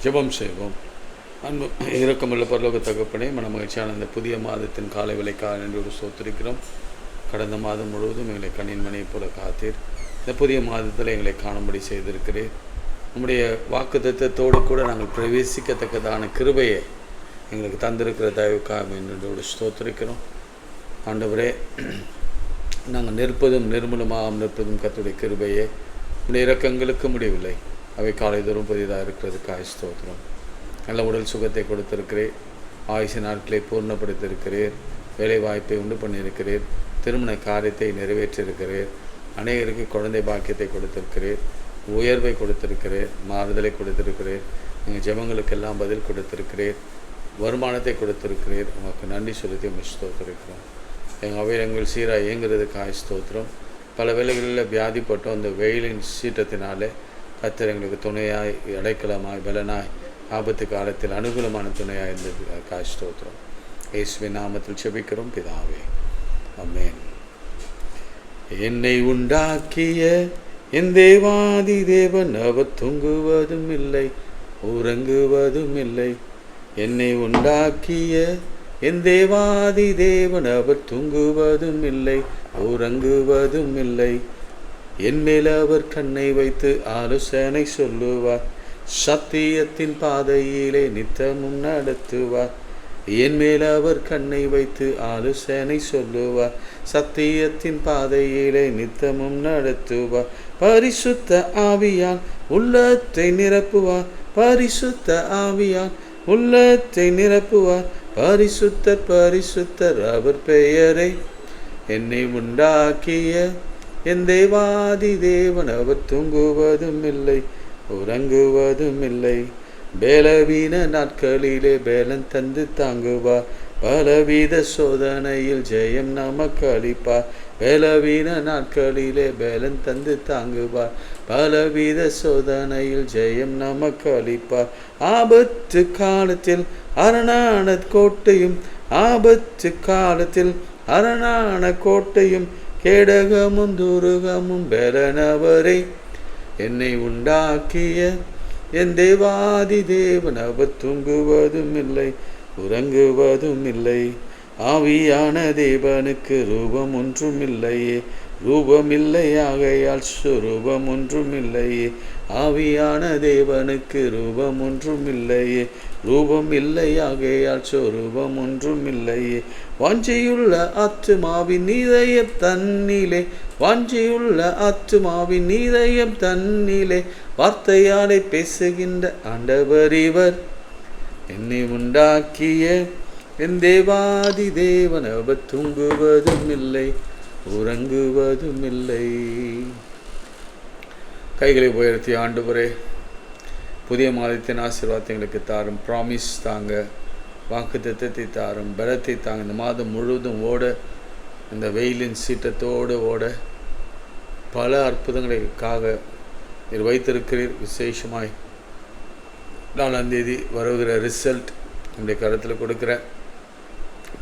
ஜெபம் செய்வோம். அன்பு இரக்கமுள்ள பரலோக தகப்பனே, மனமகிழ்ச்சியான இந்த புதிய மாதத்தின் காலை விலைக்காக நன்றியோடு ஸ்தோத்திரிக்கிறோம். கடந்த மாதம் முழுவதும் எங்களை கண்ணின் மணியைப் போல காத்தீர். இந்த புதிய மாதத்தில் எங்களை காணும்படி செய்திருக்கிறீர். நம்முடைய வாக்குத்தத்தத்தோடு கூட நாங்கள் பிரவேசிக்கத்தக்கதான கிருபையை எங்களுக்கு தந்திருக்கிற தயவுக்காக நன்றியோடு ஸ்தோத்திரிக்கிறோம். ஆண்டவரே, நாங்கள் நிற்பதும் நிர்மூலமாக நிற்பதும் கர்த்தருடைய கிருபையே. உடைய இரக்கங்களுக்கு முடியவில்லை. அவை காலை தோறும் புதிதாக இருக்கிறதுக்காக ஸ்தோத்திரம். நல்ல உடல் சுகத்தை கொடுத்திருக்கிறீர். ஆயுசு நாட்களை பூர்ணப்படுத்தியிருக்கிறீர். வேலை வாய்ப்பை உண்டு பண்ணியிருக்கிறீர். திருமண காரியத்தை நிறைவேற்றியிருக்கிறீர். அநேகருக்கு குழந்தை பாக்கியத்தை கொடுத்திருக்கிறீர். உயர்வை கொடுத்திருக்கிறீர். மாறுதலை கொடுத்திருக்கிறீர். எங்கள் ஜெபங்களுக்கெல்லாம் பதில் கொடுத்திருக்கிறீர். வருமானத்தை கொடுத்திருக்கிறீர். உமக்கு நன்றி செலுத்தி ஸ்தோத்திரிக்கிறோம். எங்கள் அவையங்கள் சீராக இயங்குறதுக்காக ஸ்தோத்திரம். பல வேளைகளில் வியாதிப்பட்டோம். அந்த வெயிலின் சீற்றத்தினாலே கர்த்தர் எங்களுக்கு துணையாய், அடைக்கலமாய், பலனாய், ஆபத்து காலத்தில் அனுகூலமான துணையாக இருந்ததுக்காக ஸ்தோத்திரம். இயேசுவின் நாமத்தில் செபிக்கிறோம் பிதாவே, ஆமென். என்னை உண்டாக்கிய என் தேவாதி தேவன் அவர் தூங்குவதும் இல்லை, உறங்குவதும் இல்லை. என்னை உண்டாக்கிய என் தேவாதி தேவன் அவர் தூங்குவதும் இல்லை, உறங்குவதும் இல்லை. என் மேல் அவர் கண்ணை வைத்து ஆலோசனை சொல்லுவார். சத்தியத்தின் பாதையிலே நித்தமும் நடத்துவார். என் மேல் அவர் கண்ணை வைத்து ஆலோசனை சொல்லுவார். சத்தியத்தின் பாதையிலே நித்தமும் நடத்துவார். பரிசுத்த ஆவியால் உள்ளத்தை நிரப்புவார். பரிசுத்த ஆவியால் உள்ளத்தை நிரப்புவார். பரிசுத்தர் பரிசுத்தர் அவர் பெயரை. என்னை உண்டாக்கிய என் தேவாதி தேவன் அவர் தூங்குவதும் இல்லை, உறங்குவதும் இல்லை. பலவீன நாட்களிலே பேலன் தந்து தாங்குவார். பலவித சோதனையில் ஜெயம் நமக்கு அளிப்பார். பலவீன நாட்களிலே பேலன் தந்து தாங்குவார். பலவித சோதனையில் ஜெயம் நமக்கு அளிப்பார். ஆபத்து காலத்தில் அரணான கோட்டையும், ஆபத்து காலத்தில் அரணான கோட்டையும், கேடகமும் துருகமும் பெலனவரை. என்னை உண்டாக்கிய என் தேவாதி தேவன் அவர் தூங்குவதும் இல்லை, உறங்குவதும் இல்லை. ஆவியான தேவனுக்கு ரூபம் ஒன்றும் இல்லையே, ரூபமில்லை ஆகையால் சுரூபம் ஒன்றும் இல்லையே. ஆவியான தேவனுக்கு ரூபம் ஒன்றும் இல்லையே, ரூபம் இல்லை ஆகையால் சொரூபம் ஒன்றும் இல்லையே. வாஞ்சையுள்ள ஆத்துமாவின் நீதயம் தன்னிலே, வாஞ்சையுள்ள ஆத்துமாவின் நீதயம் தன்னிலே, வார்த்தையாலே பேசுகின்ற ஆண்டவர் இவர். என்னை உண்டாக்கிய என் தேவாதி தேவன் அவர் தூங்குவதும் இல்லை, உறங்குவதும் இல்லை. கைகளை உயர்த்தி, ஆண்டவரே, புதிய மாதத்தின் ஆசீர்வாதத்தை எங்களுக்கு தாரும். ப்ராமிஸ் தாங்க, வாக்குத்தத்தத்தை தாரும், பலத்தை தாங்க. இந்த மாதம் முழுவதும் ஓட, இந்த வெயிலின் சீற்றத்தோடு ஓட பல அற்புதங்களுக்காக நீர் வைத்திருக்கிறீர். விசேஷமாய் 4ஆம் தேதி வருகிற ரிசல்ட் என்னுடைய கருத்தில்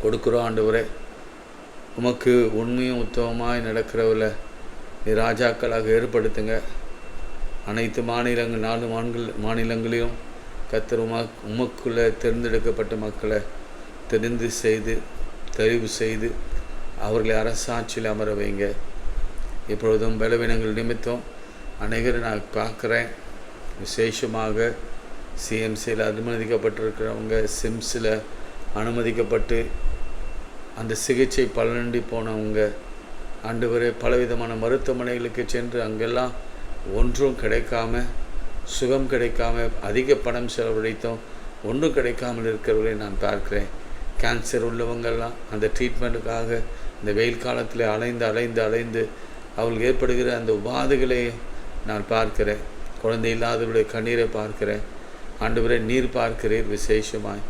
கொடுக்குறோம். ஆண்டவரே, உமக்கு உண்மையும் உத்தமமாய் நடக்கிறவள நீ ராஜாக்களாக ஏற்படுத்துங்க. அனைத்து மாநிலங்கள், 4 மாநிலங்களிலும் கர்த்தர் உமக்குள்ளே தேர்ந்தெடுக்கப்பட்ட மக்களை தெரிவு செய்து அவர்களை அரசாட்சியில் அமர வைங்க. இப்பொழுதும் பலவீனங்கள் நிமித்தம் அநேகரை நான் பார்க்குறேன். விசேஷமாக சிஎம்சியில் அனுமதிக்கப்பட்டிருக்கிறவங்க, சிம்ஸில் அனுமதிக்கப்பட்டு அந்த சிகிச்சை பலனின்றி போனவங்க, ஆண்டவரே, பலவிதமான மருத்துவமனைகளுக்கு சென்று அங்கெல்லாம் ஒன்றும் கிடைக்காம, சுகம் கிடைக்காம, அதிக பணம் செலவழித்தோம், ஒன்றும் கிடைக்காமல் இருக்கிறவர்களை நான் பார்க்கிறேன். கேன்சர் உள்ளவங்கெல்லாம் அந்த ட்ரீட்மெண்ட்டுக்காக இந்த வெயில் காலத்தில் அலைந்து அவர்களுக்கு ஏற்படுகிற அந்த உபாதைகளை நான் பார்க்கிறேன். குழந்தை இல்லாதவருடைய கண்ணீரை பார்க்கிறேன். ஆண்டவரே, நீர் பார்க்கிறீர். விசேஷமாய்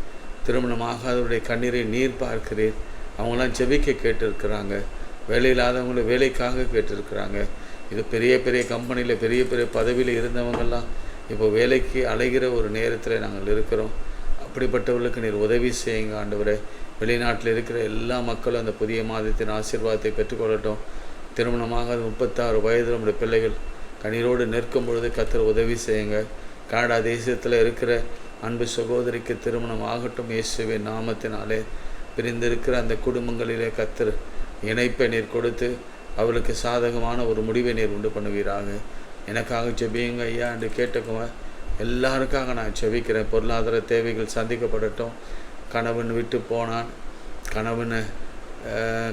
திருமணமாகாதவருடைய கண்ணீரை நீர் பார்க்கிறீர். அவங்களாம் ஜெபிக்க கேட்டிருக்கிறாங்க. வேலை இல்லாதவங்கள வேலைக்காக கேட்டிருக்கிறாங்க. இது பெரிய பெரிய கம்பெனியில் பெரிய பெரிய பதவியில் இருந்தவங்கெல்லாம் இப்போ வேலைக்கு அலைகிற ஒரு நேரத்தில் நாங்கள் இருக்கிறோம். அப்படிப்பட்டவர்களுக்கு நீர் உதவி செய்யுங்க ஆண்டவரே. வெளிநாட்டில் இருக்கிற எல்லா மக்களும் அந்த புதிய மாதத்தின் ஆசீர்வாதத்தை பெற்றுக்கொள்ளட்டும். திருமணமாக 36 வயதில் நம்முடைய பிள்ளைகள் கண்ணீரோடு நிற்கும் பொழுது கர்த்தர் உதவி செய்யுங்க. கனடா தேசத்தில் இருக்கிற அன்பு சகோதரிக்கு திருமணம் ஆகட்டும். இயேசுவின் நாமத்தினாலே பிரிந்திருக்கிற அந்த குடும்பங்களிலே கர்த்தர் இணைப்பை நீர் கொடுத்து அவளுக்கு சாதகமான ஒரு முடிவை நீர் உண்டு பண்ணுவீராக. எனக்காக ஜெபியுங்க ஐயா என்று கேட்டுக்குங்க. எல்லாருக்காக நான் ஜெபிக்கிறேன். பொருளாதார தேவைகள் சந்திக்கப்படட்டும். கணவன் விட்டு போனான்,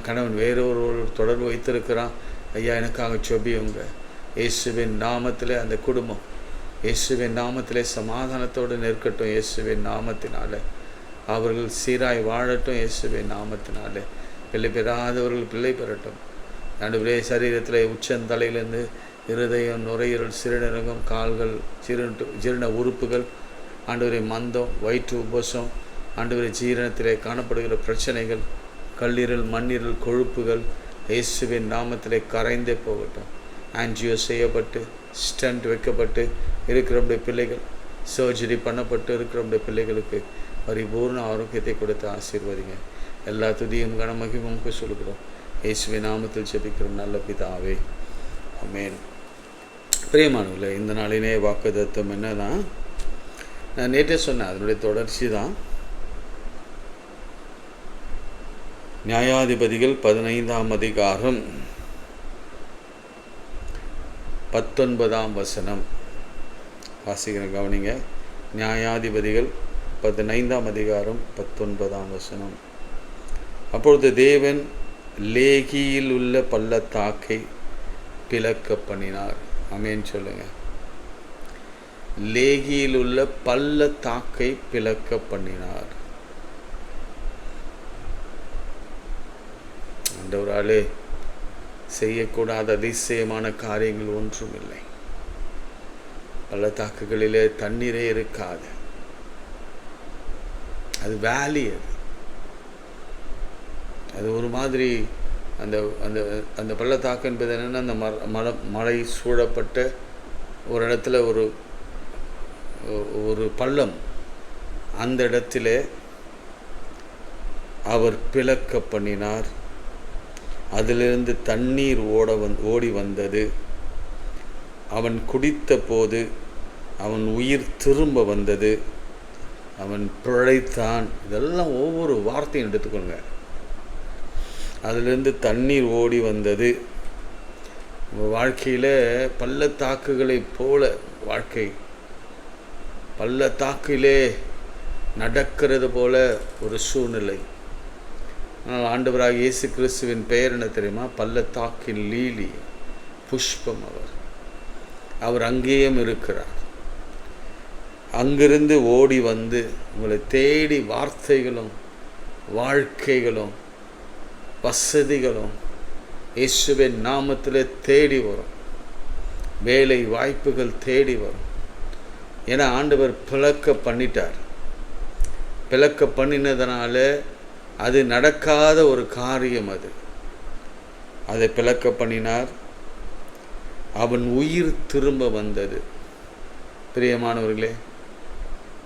கணவன் வேறொரு தொடர்பு வைத்திருக்கிறான். ஐயா எனக்காக ஜெபியுங்க. இயேசுவின் நாமத்திலே அந்த குடும்பம் இயேசுவின் நாமத்திலே சமாதானத்தோடு நிற்கட்டும். இயேசுவின் நாமத்தினாலே அவர்கள் சீராய் வாழட்டும். இயேசுவின் நாமத்தினாலே பிள்ளை பெறாதவர்கள் பிள்ளை பெறட்டும். ஆண்டவரே, சரீரத்தில் உச்சந்தலையிலேருந்து இருதயம், நுரையீரல், சிறுநீரகம், கால்கள், ஜீரண உறுப்புகள், ஆண்டவரே மந்தம், வயிற்று உபசம், ஆண்டவரே ஜீரணத்திலே காணப்படுகிற பிரச்சனைகள், கல்லீரல், மண்ணீரல், கொழுப்புகள் இயேசுவின் நாமத்திலே கரைந்தே போகட்டும். ஆன்ஜியோ செய்யப்பட்டு ஸ்டண்ட் வைக்கப்பட்டு இருக்கிற பிள்ளைகள், சர்ஜரி பண்ணப்பட்டு இருக்கிற பிள்ளைகளுக்கு பரிபூர்ண ஆரோக்கியத்தை கொடுத்து ஆசீர்வதிங்க. எல்லா துதியும் கனமகிமும் சொல்கிறோம். இயேசுவின் நாமத்தில் ஜெபிக்கிறோம் நல்ல பிதாவே, ஆமென். பிரியமானவர்களே, இந்த நாளினே வாக்குத்தத்தம் என்னன்னா, நான் நேற்றே சொன்னேன், அதனுடைய தொடர்ச்சி தான். நியாயாதிபதிகள் 15ஆம் அதிகாரம் 19ஆம் வசனம் வாசிக்கிற கவனிங்க. நியாயாதிபதிகள் 15ஆம் அதிகாரம் 19ஆம் வசனம். அப்பொழுது தேவன் லேகியில் உள்ள பள்ளத்தாக்கை பிளக்க பண்ணினார். ஆமென் சொல்லுங்க. லேகியில் உள்ள பள்ளத்தாக்கை பிளக்க பண்ணினார். ஆண்டவராலே செய்யக்கூடாத அதிசயமான காரியங்கள் ஒன்றும் இல்லை. பள்ளத்தாக்குகளிலே தண்ணீரே இருக்காது. அது வேலி, அது ஒரு மாதிரி. அந்த அந்த அந்த பள்ளத்தாக்கு என்பது என்னென்னா, அந்த மலை சூழப்பட்ட ஒரு இடத்துல ஒரு பள்ளம், அந்த இடத்திலே அவர் பிளக்க பண்ணினார். அதிலிருந்து தண்ணீர் ஓடி வந்தது. அவன் குடித்த போது அவன் உயிர் திரும்ப வந்தது. அவன் பிழைத்தான். இதெல்லாம் ஒவ்வொரு வார்த்தையும் எடுத்துக்கோங்க. அதிலிருந்து தண்ணீர் ஓடி வந்தது. வாழ்க்கையில் பள்ளத்தாக்குகளை போல வாழ்க்கை, பள்ளத்தாக்கிலே நடக்கிறது போல ஒரு சூழ்நிலை. ஆனால் ஆண்டவராக இயேசு கிறிஸ்துவின் பெயர் என்ன தெரியுமா? பள்ளத்தாக்கின் லீலி, புஷ்பம். அவர் அங்கேயும் இருக்கிறார். அங்கிருந்து ஓடி வந்து உங்களை தேடி வார்த்தைகளும் வாழ்க்கைகளும் வசதிகளும் இயேசுவின் நாமத்தில் தேடி வரும். வேலை வாய்ப்புகள் தேடி வரும். ஏன்னா ஆண்டவர் பிளக்க பண்ணிட்டார். பிளக்க பண்ணினதுனால அது நடக்காத ஒரு காரியம். அதை பிளக்க பண்ணினார். அவன் உயிர் திரும்ப வந்தது. பிரியமானவர்களே,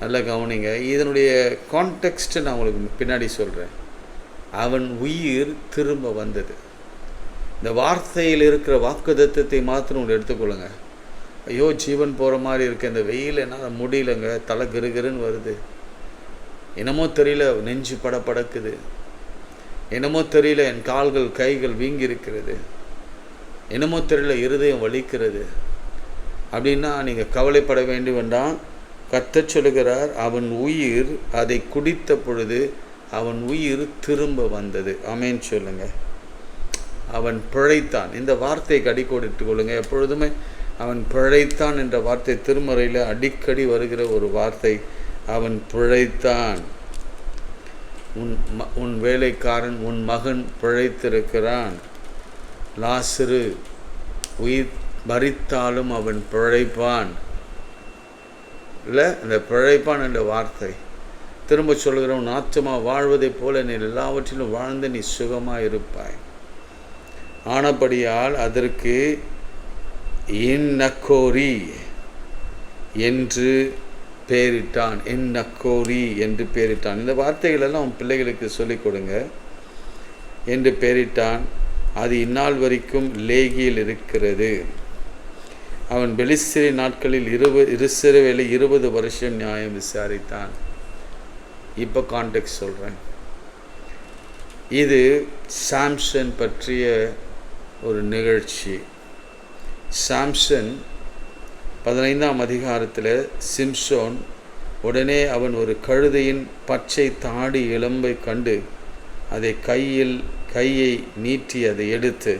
நல்லா கவனிங்க. இதனுடைய கான்டெக்ஸ்ட் நான் உங்களுக்கு பின்னாடி சொல்கிறேன். அவன் உயிர் திரும்ப வந்தது. இந்த வார்த்தையில் இருக்கிற வாக்குத்தத்தத்தை மாத்திரம் உங்களை எடுத்துக்கொள்ளுங்க. ஐயோ, ஜீவன் போகிற மாதிரி இருக்கு, இந்த வெயில் என்னால் முடியலைங்க, தலை கிருகிருன்னு வருது, என்னமோ தெரியல, நெஞ்சு படக்குது, என்னமோ தெரியல, என் கால்கள் கைகள் வீங்கி இருக்கிறது, என்னமோ தெரியல, இருதயம் வலிக்கிறது அப்படின்னா நீங்கள் கவலைப்பட வேண்டி வேண்டாம். கர்த்தர் சொல்லுகிறார், அவன் உயிர் அதை குடித்த பொழுது அவன் உயிர் திரும்ப வந்தது. ஆமென் சொல்லுங்க. அவன் பிழைத்தான். இந்த வார்த்தையை அடிக்கோடிட்டு கொள்ளுங்க. எப்பொழுதுமே அவன் பிழைத்தான் என்ற வார்த்தை திருமறையில் அடிக்கடி வருகிற ஒரு வார்த்தை. அவன் பிழைத்தான். உன் வேலைக்காரன், உன் மகன் பிழைத்திருக்கிறான். லாசரு உயிர் மரித்தாலும் அவன் பிழைப்பான். இல்லை, இந்த பிழைப்பான் என்ற வார்த்தை திரும்ப சொல்கிற, உன் ஆத்துமா வாழ்வதைப் போல நீ எல்லாவற்றிலும் வாழ்ந்து நீ சுகமாக இருப்பாய். ஆனபடியால் அதற்கு என்னக்கோரி என்று பேரிட்டான். என்னக்கோரி என்று பேரிட்டான். இந்த வார்த்தைகளெல்லாம் உன் பிள்ளைகளுக்கு சொல்லிக் கொடுங்க என்று பேரிட்டான். அது இந்நாள் வரைக்கும் லேகியில் இருக்கிறது. அவன் பெலிஸ்தரின் நாட்களில் இஸ்ரவேலை 20 வருஷம் நியாயம் விசாரித்தான். இப்போ கான்டெக்ஸ்ட் சொல்கிறேன். இது சாம்சன் பற்றிய ஒரு நிகழ்ச்சி. சாம்சன் 15ஆம் அதிகாரத்தில் சிம்சோன் உடனே அவன் ஒரு கழுதையின் பச்சை தாடி எலும்பை கண்டு அதை கையை நீட்டி அதை எடுத்து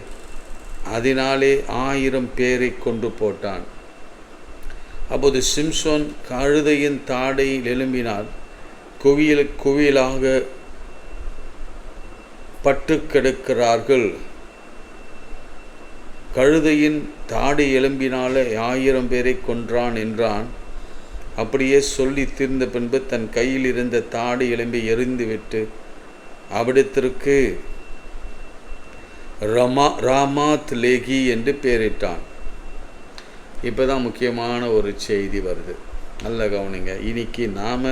அதனாலே 1000 பேரை கொண்டு போட்டான். அப்போது சிம்சோன் கழுதையின் தாடை எலும்பினால் குவியலாக பட்டு கிடக்கிறார்கள். கழுதையின் தாடி எலும்பினாலே 1000 பேரை கொன்றான் என்றான். அப்படியே சொல்லி தீர்ந்த பின்பு தன் கையில் இருந்த தாடி எலும்பை எறிந்துவிட்டு அவ்விடத்திற்கு ராமாத் லேகி என்று பெயரிட்டான். இப்போ தான் முக்கியமான ஒரு செய்தி வருது, நல்ல கவனிங்க. இன்னைக்கு நாம்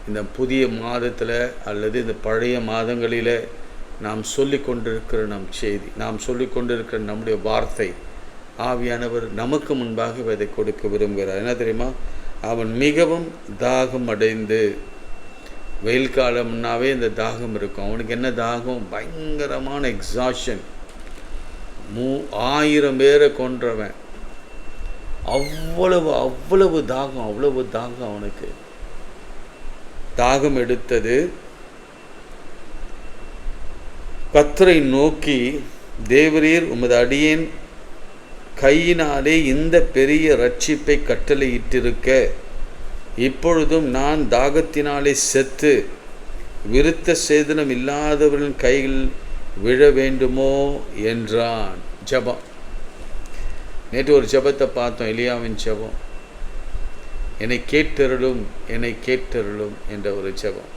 இந்த புதிய மாதத்தில் அல்லது இந்த பழைய மாதங்களில் நாம் சொல்லி கொண்டிருக்கிற செய்தி, நாம் சொல்லி கொண்டிருக்கிற நம்முடைய வார்த்தை, ஆவியானவர் நமக்கு முன்பாக இதை கொடுக்க விரும்புகிறார். என்ன தெரியுமா? அவன் மிகவும் தாகம் அடைந்து, வெயில் காலம்னாவே இந்த தாகம் இருக்கும். அவனுக்கு என்ன தாகம்? பயங்கரமான எக்ஸாஷன். 1000 பேரை கொன்றவன், அவ்வளவு தாகம் அவனுக்கு. தாகம் எடுத்தது. கர்த்தரை நோக்கி, தேவரீர் உமது அடியேன் கையினாலே இந்த பெரிய இரட்சிப்பை கட்டளையிட்டிருக்க, இப்பொழுதும் நான் தாகத்தினாலே செத்து விருத்த சேதனம் இல்லாதவர்களின் கையில் விழ வேண்டுமோ என்றான். ஜெபம். நேற்று ஒரு ஜெபத்தை பார்த்தோம், எலியாவின் ஜெபம். என்னை கேட்டருளும் என்ற ஒரு ஜெபம்.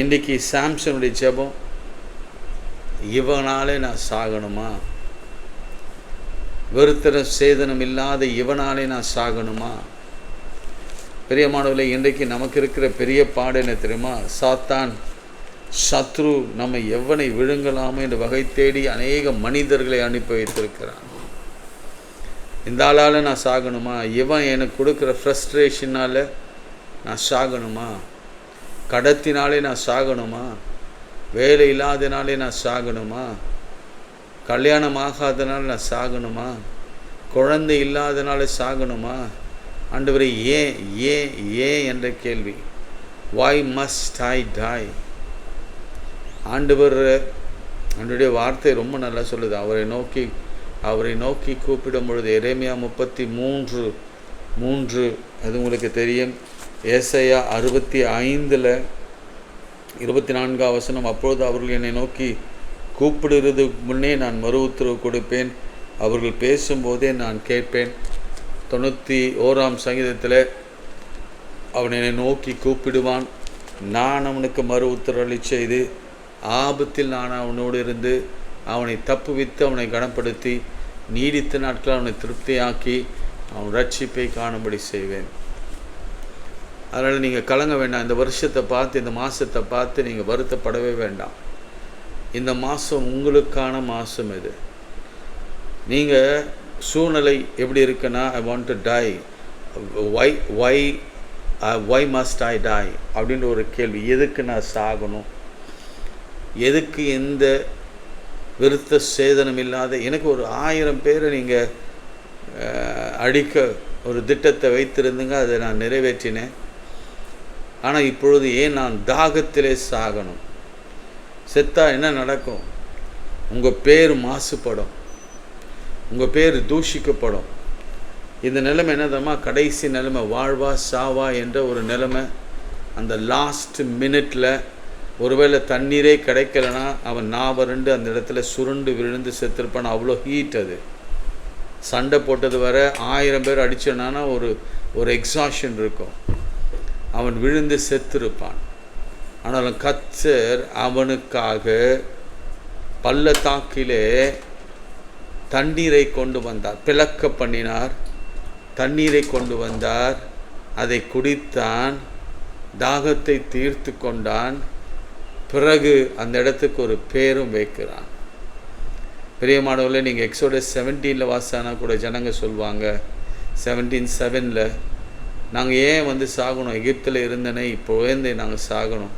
இன்றைக்கு சாம்சனுடைய ஜெபம், இவனாலே நான் சாகணுமா? விருத்த சேதனம் இல்லாத இவனாலே நான் சாகணுமா? பிரியமானவர்களே, இன்றைக்கு நமக்கு இருக்கிற பெரிய பாடு என்ன தெரியுமா? சாத்தான், சத்ரு நம்மை எவனை விழுங்கலாமோ என்று வகை தேடி அநேக மனிதர்களை அனுப்பி வைத்திருக்கிறான். இந்த ஆளால் நான் சாகணுமா? இவன் எனக்கு கொடுக்குற ஃப்ரஸ்ட்ரேஷனால் நான் சாகணுமா? கடத்தினாலே நான் சாகணுமா? வேலை இல்லாதனாலே நான் சாகணுமா? கல்யாணம் ஆகாதனால நான் சாகணுமா? குழந்தை இல்லாதனால சாகணுமா? ஆண்டவரே, ஏன் என்ற கேள்வி. Why must I die? ஆண்டவருடைய வார்த்தை ரொம்ப நல்லா சொல்லுது. அவரை நோக்கி கூப்பிடும் பொழுது, எரேமியா 33:3 அது உங்களுக்கு தெரியும். ஏசாயா 65:24 வசனம், அப்பொழுது அவர்கள் என்னை நோக்கி கூப்பிடுறது முன்னே நான் மறு உத்தரவு கொடுப்பேன், அவர்கள் பேசும்போதே நான் கேட்பேன். 91ஆம் சங்கீதத்தில் அவன் என்னை நோக்கி கூப்பிடுவான், நான் அவனுக்கு மறு உத்தரவளி செய்து ஆபத்தில் நான் அவனோடு இருந்து அவனை தப்புவித்து அவனை கனப்படுத்தி நீடித்த நாட்கள் அவனை திருப்தியாக்கி அவன் ரட்சிப்பை காணும்படி செய்வேன். அதனால் நீங்கள் கலங்க வேண்டாம். இந்த வருஷத்தை பார்த்து, இந்த மாதத்தை பார்த்து நீங்கள் வருத்தப்படவே வேண்டாம். இந்த மாதம் உங்களுக்கான மாதம் இது. நீங்கள் சூழ்நிலை எப்படி இருக்குன்னா, I want to die, why must I die அப்படின்ற ஒரு கேள்வி. எதுக்கு நான் சாகணும்? எதுக்கு எந்த விருத்த சேதனம் இல்லாத எனக்கு ஒரு 1000 பேரை நீங்கள் அடிக்க ஒரு திட்டத்தை வைத்திருந்துங்க, அதை நான் நிறைவேற்றினேன். ஆனால் இப்பொழுது ஏன் நான் தாகத்திலே சாகணும்? செத்தா என்ன நடக்கும்? உங்கள் பேர் மாசுபடும், உங்கள் பேர் தூஷிக்கப்படும். இந்த நிலைமை என்ன தெரியுமா? கடைசி நிலைமை, வாழ்வா சாவா என்ற ஒரு நிலைமை. அந்த லாஸ்ட் மினிட்டில் ஒருவேளை தண்ணீரே கிடைக்கலனா அவன் நாவருண்டு அந்த இடத்துல சுருண்டு விழுந்து செத்துருப்பான். அவ்வளோ ஹீட். அது சண்டை போட்டது வர 1000 பேர் அடித்தானா ஒரு எக்ஸாஷன் இருக்கும். அவன் விழுந்து செத்துருப்பான். ஆனாலும் கர்த்தர் அவனுக்காக பள்ளத்தாக்கிலே தண்ணீரை கொண்டு வந்தார், பிளக்க பண்ணினார், தண்ணீரை கொண்டு வந்தார். அதை குடித்தான், தாகத்தை தீர்த்து கொண்டான். பிறகு அந்த இடத்துக்கு ஒரு பேரும் வைக்கிறான். பிரியமானவர்களே, நீங்கள் எக்ஸோடஸ் 17 வாசானா கூட ஜனங்க சொல்லுவாங்க, 17:7 நாங்கள் ஏன் சாகணும், எகிப்தில் இருந்தனே இப்போவே நாங்கள் சாகணும்.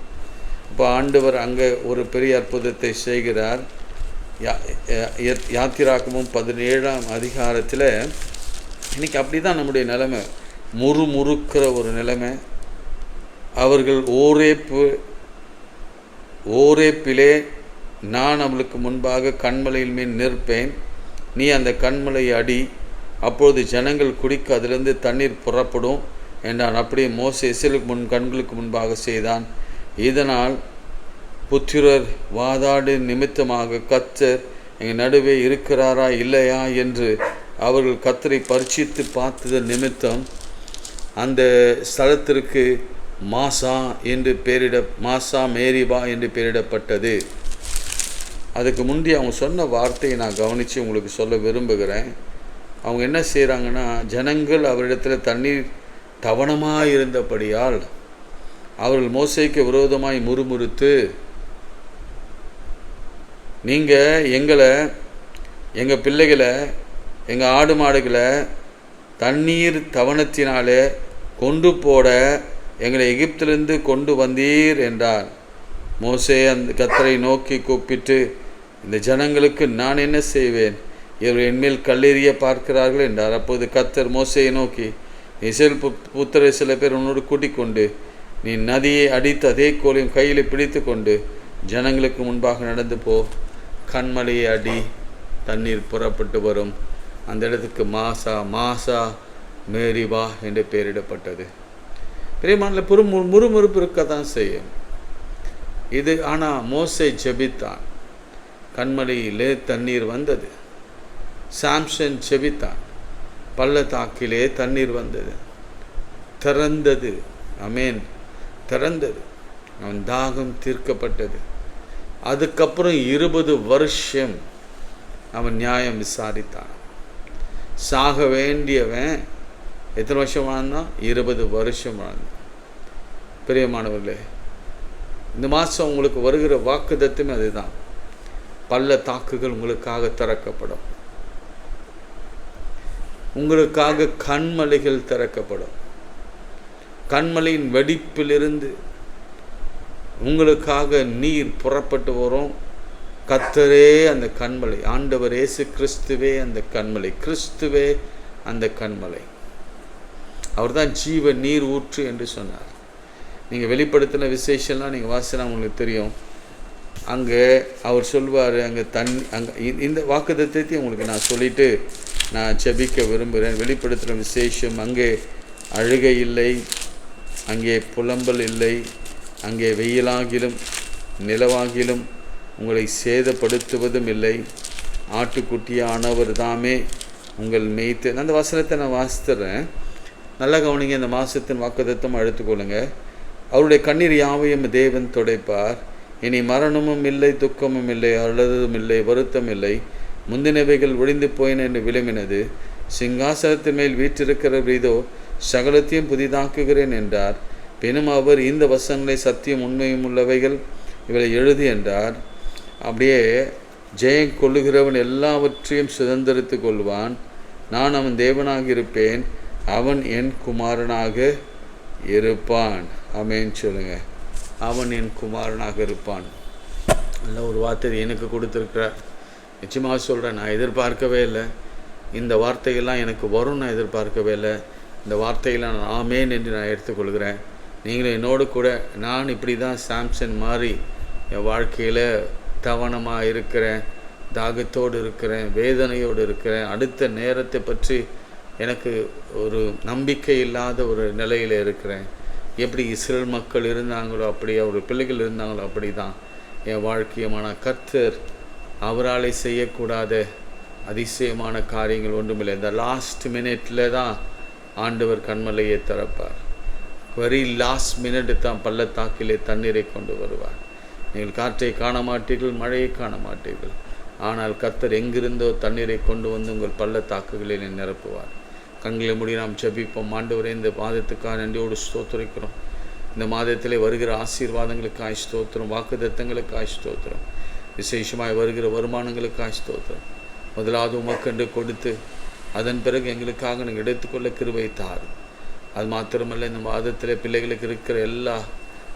இப்போ ஆண்டவர் அங்கே ஒரு பெரிய அற்புதத்தை செய்கிறார். யாத்திராகமும் 17ஆம் அதிகாரத்தில் இன்றைக்கி அப்படி தான் நம்முடைய நிலைமை, முறுமுறுக்கிற ஒரு நிலைமை. அவர்கள் ஓரேப்பிலே நான் அவளுக்கு முன்பாக கண்மலையில் மேல் நிற்பேன், நீ அந்த கண்மலையை அடி, அப்பொழுது ஜனங்கள் குடிக்க அதிலிருந்து தண்ணீர் புறப்படும் என்றான். அப்படியே மோசே இஸ்ரவேலுக்கு கண்களுக்கு முன்பாக செய்தான். இதனால் புத்திரர் வாதாடு நிமித்தமாக கர்த்தர் எங்கள் நடுவே இருக்கிறாரா இல்லையா என்று அவர்கள் கர்த்தரை பரீட்சித்து பார்த்தது நிமித்தம் அந்த ஸ்தலத்திற்கு மாசா மேரிபா என்று பெயரிடப்பட்டது. அதுக்கு முந்தி அவங்க சொன்ன வார்த்தையை நான் கவனித்து உங்களுக்கு சொல்ல விரும்புகிறேன். அவங்க என்ன செய்கிறாங்கன்னா, ஜனங்கள் அவரிடத்தில் தண்ணீர் தவணமாக இருந்தபடியால் அவர்கள் மோசேக்கு விரோதமாய் முறுமுறுத்து, நீங்கள் எங்கள் பிள்ளைகளை, எங்கள் ஆடு மாடுகளை தண்ணீர் தவணத்தினாலே கொண்டு போட எங்களை எகிப்திலிருந்து கொண்டு வந்தீர் என்றார். மோசே அந்த கர்த்தரை நோக்கி கூப்பிட்டு, இந்த ஜனங்களுக்கு நான் என்ன செய்வேன், இவர்கள் என்மேல் கல்லெறிய பார்க்கிறார்கள் என்றார். அப்போது கர்த்தர் மோசையை நோக்கி, இஸ்ரவேல் புத்திரரை சில பேர் உன்னோடு கூட்டிக் கொண்டு நீ நதியை அடித்து அதே கோலையும் கையில் பிடித்து கொண்டு ஜனங்களுக்கு முன்பாக நடந்து போ, கண்மலையை அடி, தண்ணீர் புறப்பட்டு வரும். அந்த இடத்துக்கு மாசா மேரிபா என்று பெயரிடப்பட்டது. பிரியமானவர்களே, முறுமுறுப்பு இருக்கத்தான் செய்யும் இது. ஆனால் மோசே ஜெபித்தான், கண்மலையிலே தண்ணீர் வந்தது. சாம்சன் ஜெபித்தான், பள்ளத்தாக்கிலே தண்ணீர் வந்தது, திறந்தது. ஆமென், திறந்தது. அவன் தாகம் தீர்க்கப்பட்டது. அதுக்கப்புறம் 20 வருஷம் அவன் நியாயம் விசாரித்தான். சாக வேண்டியவன் எத்தனை வருஷம் வாழ்ந்தான்? 20 வருஷம் வாழ்ந்தான். பிரியமானவர்களே, இந்த மாதம் உங்களுக்கு வருகிற வாக்குத்தத்தமே அதுதான். பள்ளத்தாக்குகள் உங்களுக்காக திறக்கப்படும், உங்களுக்காக கண்மலைகள் திறக்கப்படும். கண்மலையின் வெடிப்பிலிருந்து உங்களுக்காக நீர் புறப்பட்டு வரும். கர்த்தரே அந்த கண்மலை, ஆண்டவர் இயேசு கிறிஸ்துவே அந்த கண்மலை, கிறிஸ்துவே அந்த கண்மலை. அவர் தான் ஜீவ நீர் ஊற்று என்று சொன்னார். நீங்கள் வெளிப்படுத்தின விசேஷம்லாம் நீங்கள் வாசினா உங்களுக்கு தெரியும். அங்கே அவர் சொல்வார், அங்கே இந்த வாக்குத்தத்தத்தை உங்களுக்கு நான் சொல்லிவிட்டு நான் ஜெபிக்க விரும்புகிறேன். வெளிப்படுத்தின விசேஷம், அங்கே அழுகை இல்லை, அங்கே புலம்பல் இல்லை, அங்கே வெயிலாகிலும் நிலவாகிலும் உங்களை சேதப்படுத்துவதும் இல்லை, ஆட்டுக்குட்டியானவர் தாமே உங்கள் மேய்த்து. அந்த வசனத்தை நான் வாசித்துறேன், நல்லா கவனிங்க. இந்த மாதத்தின் வாக்குத்தத்தம் எடுத்துக்கொள்ளுங்க. அவருடைய கண்ணீர் யாவையும் தேவன் துடைப்பார். இனி மரணமும் இல்லை, துக்கமும் இல்லை, அழுதும் இல்லை, வருத்தம் இல்லை, முந்தினவைகள் ஒழிந்து போயின என்று விளம்பினது. சிங்காசனத்தின் மேல் வீற்றிருக்கிறவர் இதோ சகலத்தையும் புதிதாக்குகிறேன் என்றார். பின்னும் அவர் இந்த வசனங்களை சத்தியம் உண்மையும் உள்ளவைகள் இவளை எழுது என்றார். அப்படியே ஜெயம் கொள்ளுகிறவன் எல்லாவற்றையும் சுதந்திரித்து கொள்வான். நான் அவன் தேவனாக இருப்பேன், அவன் என் குமாரனாக இருப்பான். ஆமென் சொல்லுங்க. அவன் என் குமாரனாக இருப்பான். நல்ல ஒரு வார்த்தை எனக்கு கொடுத்துருக்கிறார். நிச்சயமாக சொல்கிறேன், நான் எதிர்பார்க்கவே இல்லை. இந்த வார்த்தைகள்லாம் எனக்கு வரும் நான் எதிர்பார்க்கவே இல்லை. இந்த வார்த்தைகள்லாம் நான் ஆமேன் என்று நான் எடுத்துக்கொள்கிறேன். நீங்களும் என்னோடு கூட, நான் இப்படி தான் சாம்சன் மாதிரி என் வாழ்க்கையில் தவணமாக இருக்கிறேன், தாகத்தோடு இருக்கிறேன், வேதனையோடு இருக்கிறேன். அடுத்த நேரத்தை பற்றி எனக்கு ஒரு நம்பிக்கை இல்லாத ஒரு நிலையில் இருக்கிறேன். எப்படி இஸ்ரேல் மக்கள் இருந்தாங்களோ அப்படி, அவர் பிள்ளைகள் இருந்தாங்களோ அப்படி தான் என் வாழ்க்கையமான. கர்த்தர் அவராலே செய்யக்கூடாத அதிசயமான காரியங்கள் ஒன்றுமில்லை. இந்த லாஸ்ட் மினிட்டில் தான் ஆண்டவர் கண்மலையை திறப்பார். வெரி லாஸ்ட் மினிட்டு தான் பள்ளத்தாக்கிலே தண்ணீரை கொண்டு வருவார். நீங்கள் காற்றை காண மாட்டீர்கள், மழையை காண மாட்டீர்கள், ஆனால் கர்த்தர் எங்கிருந்தோ தண்ணீரை கொண்டு வந்து உங்கள் பள்ளத்தாக்குகளில் நிரப்புவார். கண்களை மூடி நாம் ஜெபிப்போம். ஆண்டவரே, இந்த மாதத்துக்காக நன்றியோடு ஸ்தோத்திரிக்கிறோம். இந்த மாதத்திலே வருகிற ஆசீர்வாதங்களுக்காய் ஸ்தோத்திரம், வாக்குத்தத்தங்களுக்காய் ஸ்தோத்திரம். விசேஷமாய் வருகிற வருமானங்களுக்காக ஸ்தோத்திரம். முதலாவது உமக்கென்று கொடுத்து அதன் பிறகு எங்களுக்காக நீங்கள் எடுத்துக்கொள்ள கிருபை தாரும். அது மாத்திரமல்ல, இந்த மாதத்தில் பிள்ளைகளுக்கு இருக்கிற எல்லா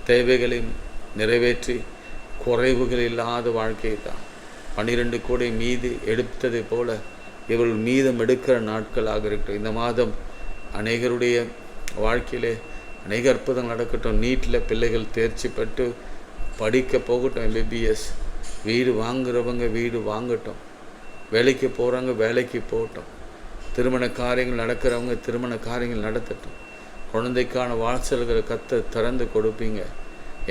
தேவைகளையும் நிறைவேற்றி குறைவுகள் இல்லாத வாழ்க்கையை தான் 12 கோடி மீதி எடுத்ததை போல இவர்கள் மீதம் எடுக்கிற நாட்களாக இருக்கட்டும். இந்த மாதம் அநேகருடைய வாழ்க்கையிலே அநேக அற்புதங்கள் நடக்கட்டும். நீட்டில் பிள்ளைகள் தேர்ச்சி பெற்று படிக்க போகட்டும். MBBS வீடு வாங்குறவங்க வீடு வாங்கட்டும். வேலைக்கு போகிறவங்க வேலைக்கு போகட்டும். திருமண காரியங்கள் நடக்கிறவங்க திருமண காரியங்கள் நடத்தட்டும். குழந்தைக்கான வாசல்களை திறந்து கொடுப்பீங்க.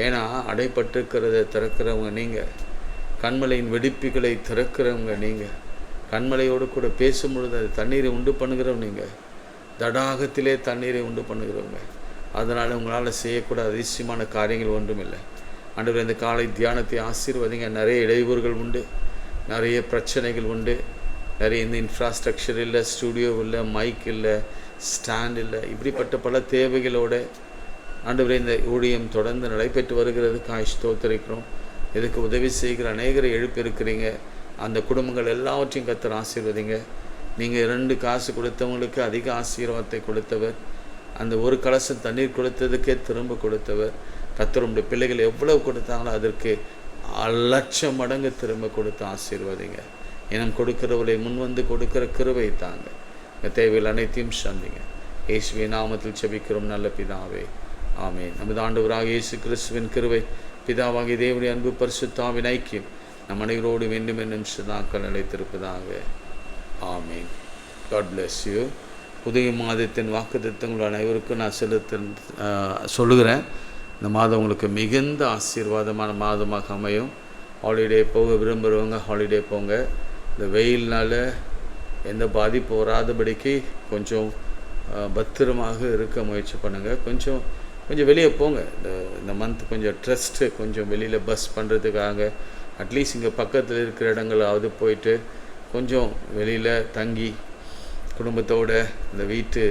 ஏன்னா அடைப்பட்டிருக்கிறத திறக்கிறவங்க நீங்கள். கண்மலையின் வெடிப்புகளை திறக்கிறவங்க நீங்கள். கண்மலையோடு கூட பேசும்பொழுது அது தண்ணீரை உண்டு பண்ணுகிறவங்க நீங்கள். தடாகத்திலே தண்ணீரை உண்டு பண்ணுகிறவங்க. அதனால் உங்களால் செய்யக்கூட அதிசயமான காரியங்கள் ஒன்றும் இல்லை. ஆண்டவரே, இந்த காலை தியானத்தை ஆசீர்வதிங்க. நிறைய இடையூறுகள் உண்டு, நிறைய பிரச்சனைகள் உண்டு. நிறைய இந்த இன்ஃப்ராஸ்ட்ரக்சர் இல்லை, ஸ்டூடியோ இல்லை, மைக் இல்லை, ஸ்டாண்ட் இல்லை, இப்படிப்பட்ட பல தேவைகளோடு ஆண்டவரே இந்த ஊழியம் தொடர்ந்து நடைபெற்று வருகிறதுக்காக ஸ்தோத்திரிக்கிறோம். இதுக்கு உதவி செய்கிற அநேகரை எழுப்பியிருக்கிறீங்க. அந்த குடும்பங்கள் எல்லாவற்றையும் கர்த்தர் ஆசீர்வதிங்க. நீங்கள் 2 காசு கொடுத்தவங்களுக்கு அதிக ஆசீர்வாதத்தை கொடுத்தவர். அந்த ஒரு கலசம் தண்ணீர் கொடுத்ததுக்கே திரும்ப கொடுத்தவர். கர்த்தர் உடைய பிள்ளைகள் எவ்வளவு கொடுத்தாங்களோ அதற்கு 1,00,000 மடங்கு திரும்ப கொடுத்து ஆசீர்வதிங்க. இனம் கொடுக்கிறவர்களை முன்வந்து கொடுக்கிற கிருபை தாங்க. தேவைகள் அனைத்தையும் சந்திங்க. இயேசுவின் நாமத்தில் செபிக்கிறோம் நல்ல பிதாவே, ஆமென். நமது ஆண்டவராக இயேசு கிறிஸ்துவின் கிருபை, பிதாவாகிய தேவனுடைய அன்பு, பரிசுத்த ஆவியின் ஐக்கியம் நம் அனைவரோடு வேண்டும் என்னும் சதாக்கள் நிலைத்திருப்பதாக. ஆமென். God bless you. புதிய மாதத்தின் வாக்குத்தத்தங்கள் அனைவருக்கும் நான் சொல்லுகிறேன். இந்த மாதம் உங்களுக்கு மிகுந்த ஆசீர்வாதமான மாதமாக அமையும். ஹாலிடே போக விரும்புகிறவங்க ஹாலிடே போங்க. இந்த வெயில்னால் எந்த பாதிப்பு வராதபடிக்கு கொஞ்சம் பத்திரமாக இருக்க முயற்சி பண்ணுங்கள். கொஞ்சம் வெளியே போங்க. இந்த மந்த் கொஞ்சம் ட்ரெஸ்ட்டு கொஞ்சம் வெளியில் பஸ் பண்ணுறதுக்காக அட்லீஸ்ட் இங்கே பக்கத்தில் இருக்கிற இடங்களாவது போயிட்டு கொஞ்சம் வெளியில் தங்கி குடும்பத்தோடு இந்த வீட்டு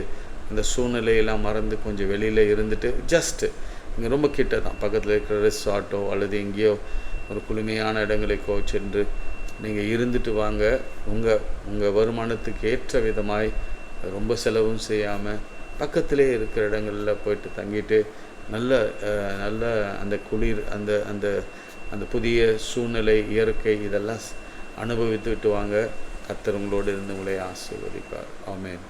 இந்த சூழ்நிலையெல்லாம் மறந்து கொஞ்சம் வெளியில் இருந்துட்டு ஜஸ்ட்டு இங்கே ரொம்ப கிட்ட தான் பக்கத்தில் இருக்கிற ரெசார்ட்டோ அல்லது எங்கேயோ ஒரு குளுமையான இடங்களுக்கோ சென்று நீங்கள் இருந்துட்டு வாங்க. உங்கள் வருமானத்துக்கு ஏற்ற விதமாய் ரொம்ப செலவும் செய்யாமல் பக்கத்திலே இருக்கிற இடங்களில் போயிட்டு தங்கிட்டு நல்ல அந்த குளிர் அந்த அந்த அந்த புதிய சூழ்நிலை இயற்கை இதெல்லாம் அனுபவித்து விட்டு வாங்க. கர்த்தர் உங்களோடு இருந்து உங்களை ஆசீர்வதிப்பார். ஆமென்.